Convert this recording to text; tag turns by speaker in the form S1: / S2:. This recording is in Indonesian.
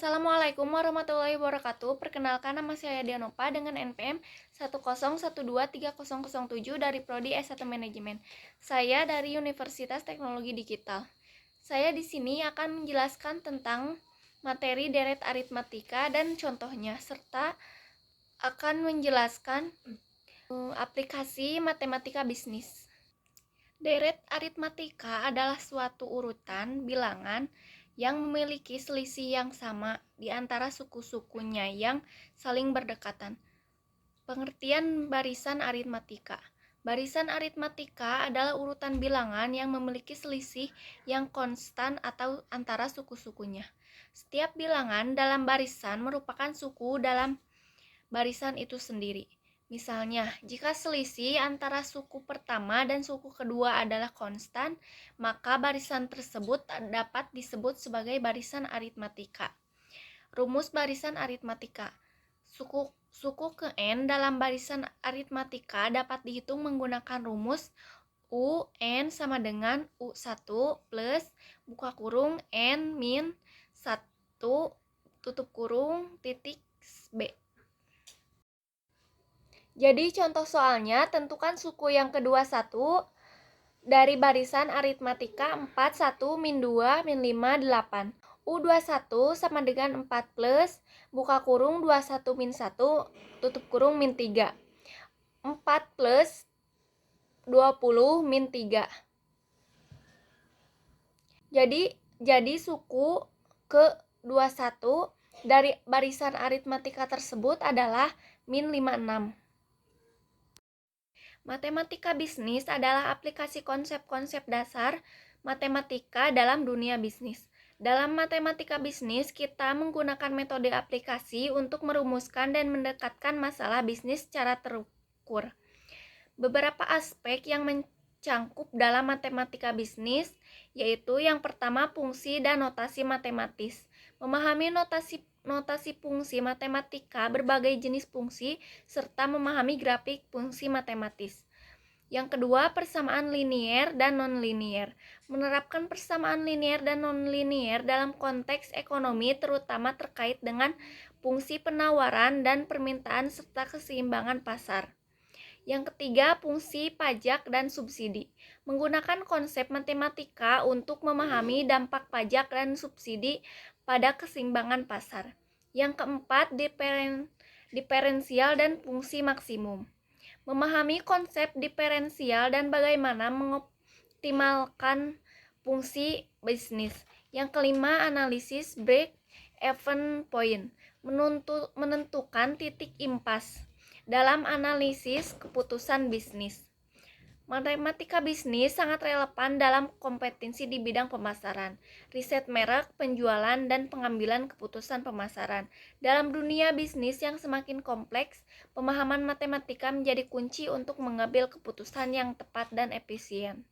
S1: Assalamualaikum warahmatullahi wabarakatuh. Perkenalkan, nama saya Dianopa dengan NPM 101230007 dari Prodi S1 Manajemen. Saya dari Universitas Teknologi Digital. Saya di sini akan menjelaskan tentang materi deret aritmatika dan contohnya, serta akan menjelaskan aplikasi matematika bisnis. Deret aritmatika adalah suatu urutan bilangan yang memiliki selisih yang sama di antara suku-sukunya yang saling berdekatan. Pengertian barisan aritmatika. Barisan aritmatika adalah urutan bilangan yang memiliki selisih yang konstan atau antara suku-sukunya. Setiap bilangan dalam barisan merupakan suku dalam barisan itu sendiri. Misalnya, jika selisih antara suku pertama dan suku kedua adalah konstan, maka barisan tersebut dapat disebut sebagai barisan aritmatika. Rumus barisan aritmatika. Suku ke n dalam barisan aritmatika dapat dihitung menggunakan rumus UN sama dengan U1 plus buka kurung N min 1 tutup kurung titik B. Jadi contoh soalnya, tentukan suku yang kedua 1 dari barisan aritmatika 4, 1, min 2, min 5, 8. U21 sama dengan 4 plus, buka kurung 21 min 1, tutup kurung min 3. 4 plus 20 min 3. Jadi suku ke-21 dari barisan aritmatika tersebut adalah min 56. Matematika bisnis adalah aplikasi konsep-konsep dasar matematika dalam dunia bisnis. Dalam matematika bisnis, kita menggunakan metode aplikasi untuk merumuskan dan mendekatkan masalah bisnis secara terukur. Beberapa aspek yang mencangkup dalam matematika bisnis, yaitu yang pertama fungsi dan notasi matematis. Memahami notasi fungsi matematika, berbagai jenis fungsi, serta memahami grafik fungsi matematis. Yang kedua, persamaan linier dan nonlinier. Menerapkan persamaan linier dan nonlinier dalam konteks ekonomi, terutama terkait dengan fungsi penawaran dan permintaan serta keseimbangan pasar. Yang ketiga, fungsi pajak dan subsidi. Menggunakan konsep matematika untuk memahami dampak pajak dan subsidi pada keseimbangan pasar. Yang keempat, diferensial dan fungsi maksimum. Memahami konsep diferensial dan bagaimana mengoptimalkan fungsi bisnis. Yang kelima, analisis break-even point. Menentukan titik impas dalam analisis keputusan bisnis. Matematika bisnis sangat relevan dalam kompetensi di bidang pemasaran, riset merek, penjualan, dan pengambilan keputusan pemasaran. Dalam dunia bisnis yang semakin kompleks, pemahaman matematika menjadi kunci untuk mengambil keputusan yang tepat dan efisien.